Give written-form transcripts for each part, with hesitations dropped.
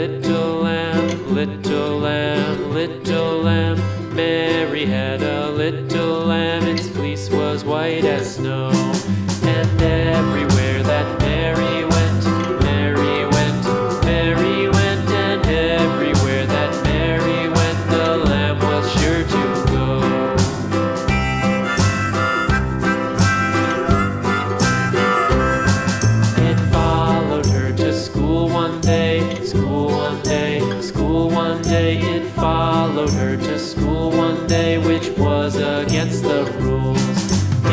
little lamb, little lamb, little lamb. Mary had a little lamb, its fleece was white as snow. And everywhere that Mary went, Mary went, Mary went. And everywhere that Mary went, the lamb was sure to go. It followed her to school one day, school one day, school one day. It followed her to school one day, which was against the rules.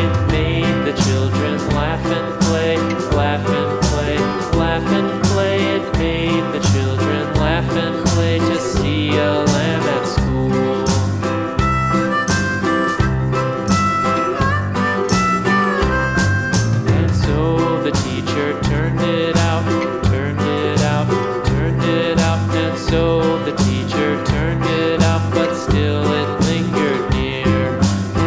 It made the children laugh and play, laugh and play, laugh and play. It made the children laugh and play to see a lamb at school. And so the teacher turned it out, turned it out, turned it out. And so the teacher turned it out, but still it lingered near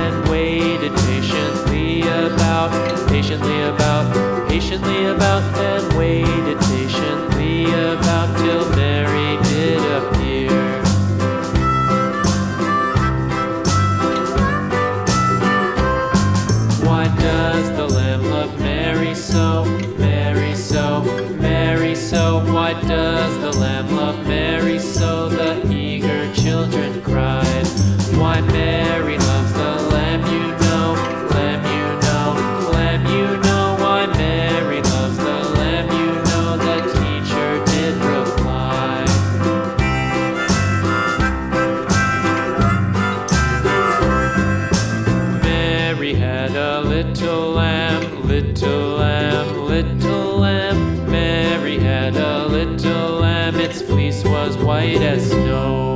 and waited patiently about, patiently about, and waited patiently about till Mary did appear. Why does the lamb love Mary so, Mary so, Mary so? Why does the lamb love Mary so? The eager children cried. Why Mary loves the lamb, you know, lamb, you know, lamb, you know. Why Mary loves the lamb, you know, the teacher did reply. Mary had a little lamb, little lamb, little lamb. Mary had a little lamb, its fleece was white as snow.